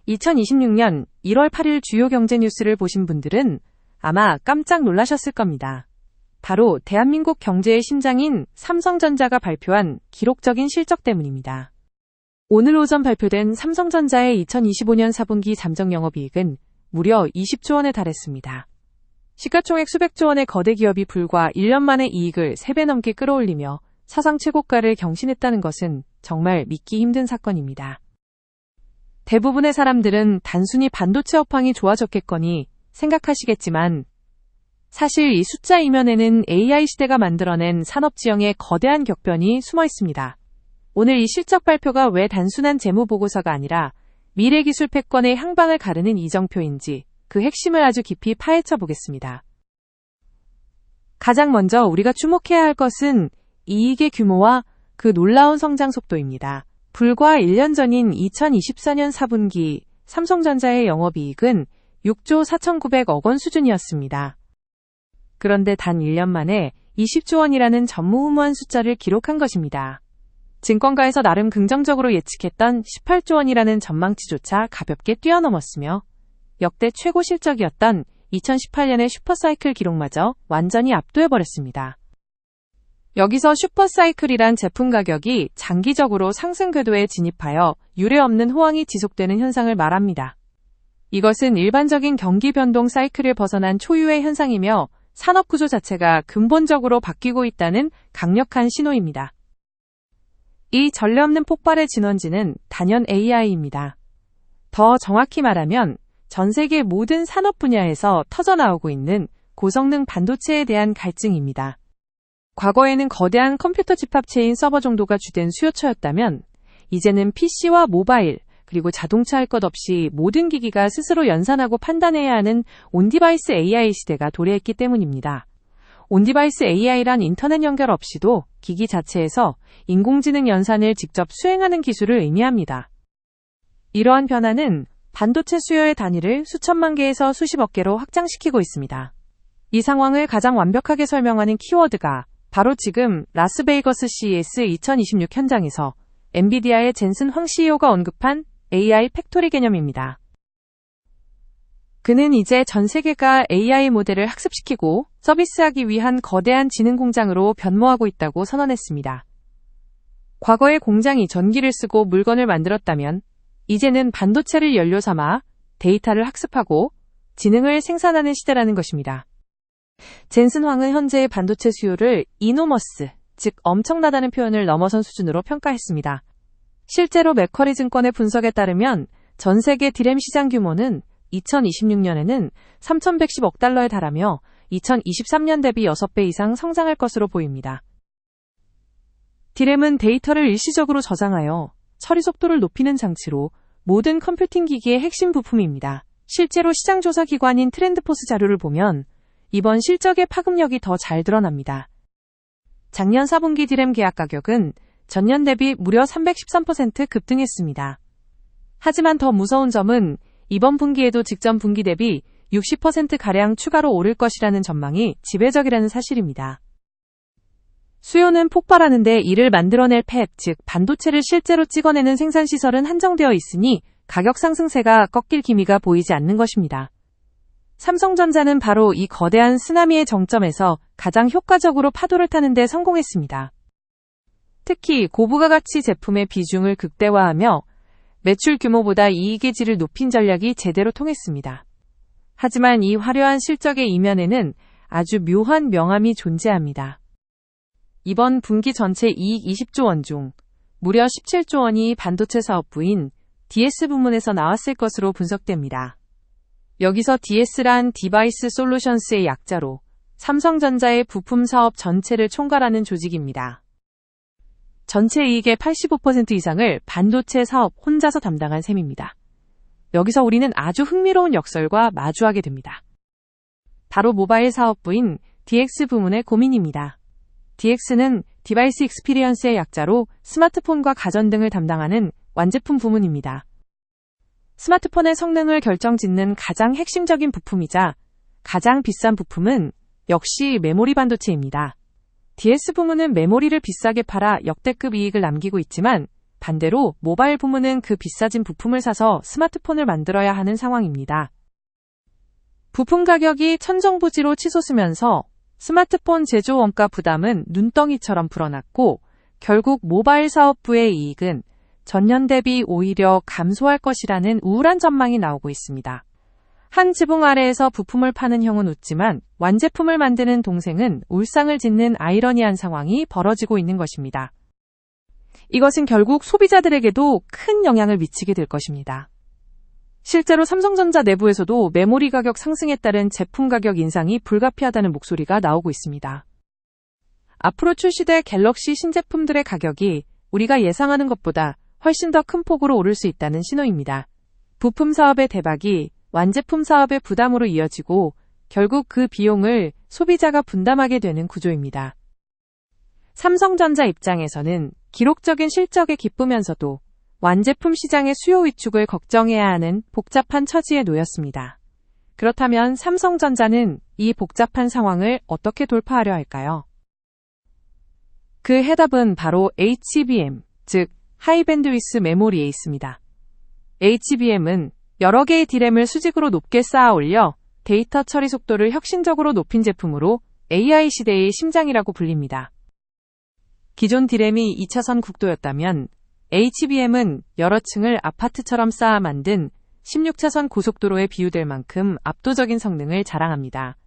2026년 1월 8일 주요 경제 뉴스를 보신 분들은 아마 깜짝 놀라셨을 겁니다. 바로 대한민국 경제의 심장인 삼성전자가 발표한 기록적인 실적 때문입니다. 오늘 오전 발표된 삼성전자의 2025년 4분기 잠정 영업이익은 무려 20조 원에 달했습니다. 시가총액 수백조 원의 거대 기업이 불과 1년 만에 이익을 3배 넘게 끌어올리며 사상 최고가를 경신했다는 것은 정말 믿기 힘든 사건입니다. 대부분의 사람들은 단순히 반도체 업황이 좋아졌겠거니 생각하시겠지만 사실 이 숫자 이면에는 AI 시대가 만들어낸 산업지형의 거대한 격변이 숨어 있습니다. 오늘 이 실적 발표가 왜 단순한 재무보고서가 아니라 미래기술 패권의 향방을 가르는 이정표인지 그 핵심을 아주 깊이 파헤쳐 보겠습니다. 가장 먼저 우리가 주목해야 할 것은 이익의 규모와 그 놀라운 성장 속도입니다. 불과 1년 전인 2024년 4분기 삼성전자의 영업이익은 6조 4,900억 원 수준이었습니다. 그런데 단 1년 만에 20조 원이라는 전무후무한 숫자를 기록한 것입니다. 증권가에서 나름 긍정적으로 예측했던 18조 원이라는 전망치조차 가볍게 뛰어넘었으며 역대 최고 실적이었던 2018년의 슈퍼사이클 기록마저 완전히 압도해버렸습니다. 여기서 슈퍼사이클이란 제품 가격이 장기적으로 상승 궤도에 진입하여 유례없는 호황이 지속되는 현상을 말합니다. 이것은 일반적인 경기 변동 사이클을 벗어난 초유의 현상이며 산업 구조 자체가 근본적으로 바뀌고 있다는 강력한 신호입니다. 이 전례 없는 폭발의 진원지는 단연 AI입니다. 더 정확히 말하면 전 세계 모든 산업 분야에서 터져나오고 있는 고성능 반도체에 대한 갈증입니다. 과거에는 거대한 컴퓨터 집합체인 서버 정도가 주된 수요처였다면 이제는 PC와 모바일, 그리고 자동차 할 것 없이 모든 기기가 스스로 연산하고 판단해야 하는 온디바이스 AI 시대가 도래했기 때문입니다. 온디바이스 AI란 인터넷 연결 없이도 기기 자체에서 인공지능 연산을 직접 수행하는 기술을 의미합니다. 이러한 변화는 반도체 수요의 단위를 수천만 개에서 수십억 개로 확장시키고 있습니다. 이 상황을 가장 완벽하게 설명하는 키워드가 바로 지금 라스베이거스 CES 2026 현장에서 엔비디아의 젠슨 황 CEO가 언급한 AI 팩토리 개념입니다. 그는 이제 전 세계가 AI 모델을 학습시키고 서비스하기 위한 거대한 지능 공장으로 변모하고 있다고 선언했습니다. 과거의 공장이 전기를 쓰고 물건을 만들었다면 이제는 반도체를 연료 삼아 데이터를 학습하고 지능을 생산하는 시대라는 것입니다. 젠슨 황은 현재의 반도체 수요를 이노머스, 즉 엄청나다는 표현을 넘어선 수준으로 평가했습니다. 실제로 맥쿼리 증권의 분석에 따르면 전 세계 디램 시장 규모는 2026년에는 3,110억 달러에 달하며 2023년 대비 6배 이상 성장할 것으로 보입니다. 디램은 데이터를 일시적으로 저장하여 처리 속도를 높이는 장치로 모든 컴퓨팅 기기의 핵심 부품입니다. 실제로 시장 조사 기관인 트렌드포스 자료를 보면 이번 실적의 파급력이 더 잘 드러납니다. 작년 4분기 디램 계약 가격은 전년 대비 무려 313% 급등했습니다. 하지만 더 무서운 점은 이번 분기에도 직전 분기 대비 60%가량 추가로 오를 것이라는 전망이 지배적이라는 사실입니다. 수요는 폭발하는데 이를 만들어낼 팹, 즉 반도체를 실제로 찍어내는 생산시설은 한정되어 있으니 가격 상승세가 꺾일 기미가 보이지 않는 것입니다. 삼성전자는 바로 이 거대한 쓰나미의 정점에서 가장 효과적으로 파도를 타는 데 성공했습니다. 특히 고부가가치 제품의 비중을 극대화하며 매출 규모보다 이익의 질을 높인 전략이 제대로 통했습니다. 하지만 이 화려한 실적의 이면에는 아주 묘한 명암이 존재합니다. 이번 분기 전체 이익 20조 원 중 무려 17조 원이 반도체 사업부인 DS 부문에서 나왔을 것으로 분석됩니다. 여기서 DS란 디바이스 솔루션스의 약자로 삼성전자의 부품 사업 전체를 총괄하는 조직입니다. 전체 이익의 85% 이상을 반도체 사업 혼자서 담당한 셈입니다. 여기서 우리는 아주 흥미로운 역설과 마주하게 됩니다. 바로 모바일 사업부인 DX 부문의 고민입니다. DX는 디바이스 익스피리언스의 약자로 스마트폰과 가전 등을 담당하는 완제품 부문입니다. 스마트폰의 성능을 결정짓는 가장 핵심적인 부품이자 가장 비싼 부품은 역시 메모리 반도체입니다. DS 부문은 메모리를 비싸게 팔아 역대급 이익을 남기고 있지만 반대로 모바일 부문은 그 비싸진 부품을 사서 스마트폰을 만들어야 하는 상황입니다. 부품 가격이 천정부지로 치솟으면서 스마트폰 제조 원가 부담은 눈덩이처럼 불어났고 결국 모바일 사업부의 이익은 전년 대비 오히려 감소할 것이라는 우울한 전망이 나오고 있습니다. 한 지붕 아래에서 부품을 파는 형은 웃지만 완제품을 만드는 동생은 울상을 짓는 아이러니한 상황이 벌어지고 있는 것입니다. 이것은 결국 소비자들에게도 큰 영향을 미치게 될 것입니다. 실제로 삼성전자 내부에서도 메모리 가격 상승에 따른 제품 가격 인상이 불가피하다는 목소리가 나오고 있습니다. 앞으로 출시될 갤럭시 신제품들의 가격이 우리가 예상하는 것보다 훨씬 더 큰 폭으로 오를 수 있다는 신호입니다. 부품 사업의 대박이 완제품 사업의 부담으로 이어지고 결국 그 비용을 소비자가 분담하게 되는 구조입니다. 삼성전자 입장에서는 기록적인 실적에 기쁘면서도 완제품 시장의 수요 위축을 걱정해야 하는 복잡한 처지에 놓였습니다. 그렇다면 삼성전자는 이 복잡한 상황을 어떻게 돌파하려 할까요? 그 해답은 바로 HBM, 즉 하이밴드위스 메모리에 있습니다. HBM은 여러 개의 D램을 수직으로 높게 쌓아 올려 데이터 처리 속도를 혁신적으로 높인 제품으로 AI 시대의 심장이라고 불립니다. 기존 D램이 2차선 국도였다면 HBM은 여러 층을 아파트처럼 쌓아 만든 16차선 고속도로에 비유될 만큼 압도적인 성능을 자랑합니다.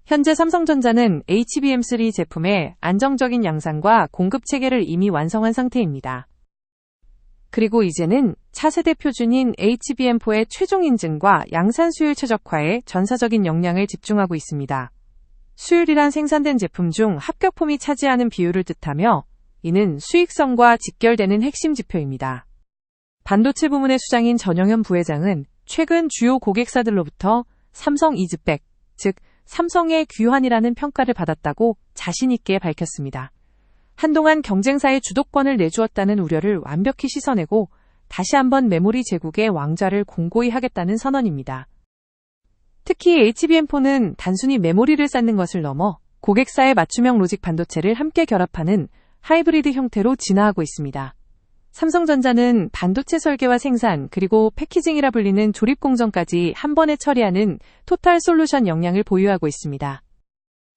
현재 삼성전자는 HBM3 제품의 안정적인 양산과 공급 체계를 이미 완성한 상태입니다. 그리고 이제는 차세대 표준인 HBM4의 최종 인증과 양산 수율 최적화에 전사적인 역량을 집중하고 있습니다. 수율이란 생산된 제품 중 합격품이 차지하는 비율을 뜻하며 이는 수익성과 직결되는 핵심 지표입니다. 반도체 부문의 수장인 전영현 부회장은 최근 주요 고객사들로부터 삼성 이즈백, 즉 삼성의 귀환이라는 평가를 받았다고 자신 있게 밝혔습니다. 한동안 경쟁사의 주도권을 내주었다는 우려를 완벽히 씻어내고 다시 한번 메모리 제국의 왕좌를 공고히 하겠다는 선언입니다. 특히 HBM4는 단순히 메모리를 쌓는 것을 넘어 고객사의 맞춤형 로직 반도체를 함께 결합하는 하이브리드 형태로 진화하고 있습니다. 삼성전자는 반도체 설계와 생산 그리고 패키징이라 불리는 조립 공정까지 한 번에 처리하는 토탈 솔루션 역량을 보유하고 있습니다.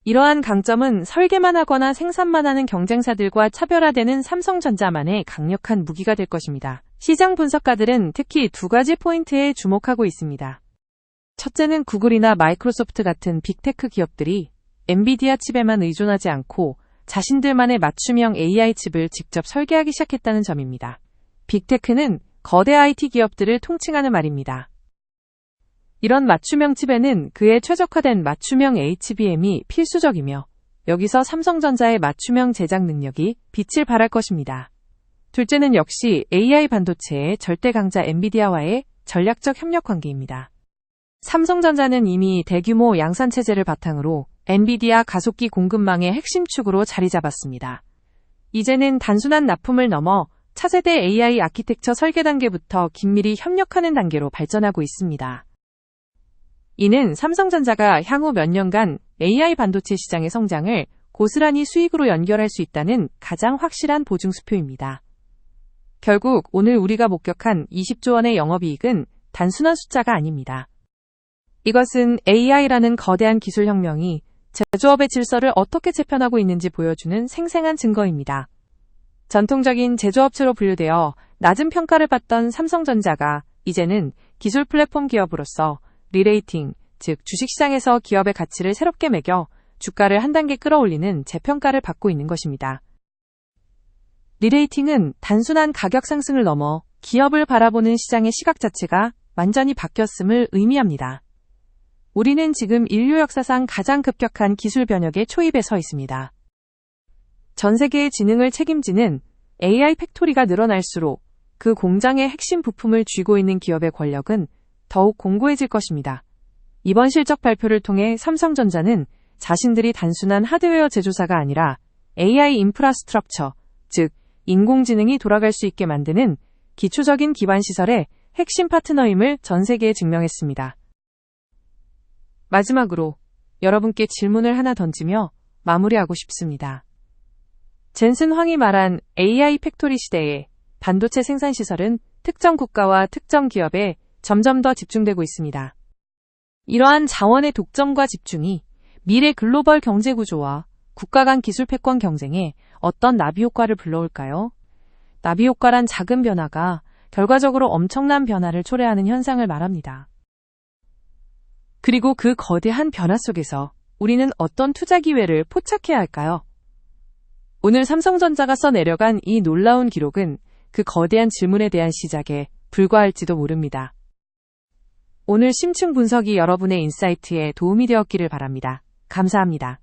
이러한 강점은 설계만 하거나 생산만 하는 경쟁사들과 차별화되는 삼성전자만의 강력한 무기가 될 것입니다. 시장 분석가들은 특히 두 가지 포인트에 주목하고 있습니다. 첫째는 구글이나 마이크로소프트 같은 빅테크 기업들이 엔비디아 칩에만 의존하지 않고 자신들만의 맞춤형 AI 칩을 직접 설계하기 시작했다는 점입니다. 빅테크는 거대 IT 기업들을 통칭하는 말입니다. 이런 맞춤형 칩에는 그에 최적화된 맞춤형 HBM이 필수적이며 여기서 삼성전자의 맞춤형 제작 능력이 빛을 발할 것입니다. 둘째는 역시 AI 반도체의 절대 강자 엔비디아와의 전략적 협력 관계입니다. 삼성전자는 이미 대규모 양산 체제를 바탕으로 엔비디아 가속기 공급망의 핵심 축으로 자리 잡았습니다. 이제는 단순한 납품을 넘어 차세대 AI 아키텍처 설계 단계부터 긴밀히 협력하는 단계로 발전하고 있습니다. 이는 삼성전자가 향후 몇 년간 AI 반도체 시장의 성장을 고스란히 수익으로 연결할 수 있다는 가장 확실한 보증수표입니다. 결국 오늘 우리가 목격한 20조 원의 영업이익은 단순한 숫자가 아닙니다. 이것은 AI라는 거대한 기술혁명이 제조업의 질서를 어떻게 재편하고 있는지 보여주는 생생한 증거입니다. 전통적인 제조업체로 분류되어 낮은 평가를 받던 삼성전자가 이제는 기술 플랫폼 기업으로서 리레이팅, 즉 주식시장에서 기업의 가치를 새롭게 매겨 주가를 한 단계 끌어올리는 재평가를 받고 있는 것입니다. 리레이팅은 단순한 가격 상승을 넘어 기업을 바라보는 시장의 시각 자체가 완전히 바뀌었음을 의미합니다. 우리는 지금 인류 역사상 가장 급격한 기술 변혁의 초입에 서 있습니다. 전 세계의 지능을 책임지는 AI 팩토리가 늘어날수록 그 공장의 핵심 부품을 쥐고 있는 기업의 권력은 더욱 공고해질 것입니다. 이번 실적 발표를 통해 삼성전자는 자신들이 단순한 하드웨어 제조사가 아니라 AI 인프라스트럭처, 즉 인공지능이 돌아갈 수 있게 만드는 기초적인 기반 시설의 핵심 파트너임을 전 세계에 증명했습니다. 마지막으로 여러분께 질문을 하나 던지며 마무리하고 싶습니다. 젠슨 황이 말한 AI 팩토리 시대에 반도체 생산 시설은 특정 국가와 특정 기업에 점점 더 집중되고 있습니다. 이러한 자원의 독점과 집중이 미래 글로벌 경제 구조와 국가 간 기술 패권 경쟁에 어떤 나비 효과를 불러올까요? 나비 효과란 작은 변화가 결과적으로 엄청난 변화를 초래하는 현상을 말합니다. 그리고 그 거대한 변화 속에서 우리는 어떤 투자 기회를 포착해야 할까요? 오늘 삼성전자가 써내려간 이 놀라운 기록은 그 거대한 질문에 대한 시작에 불과할지도 모릅니다. 오늘 심층 분석이 여러분의 인사이트에 도움이 되었기를 바랍니다. 감사합니다.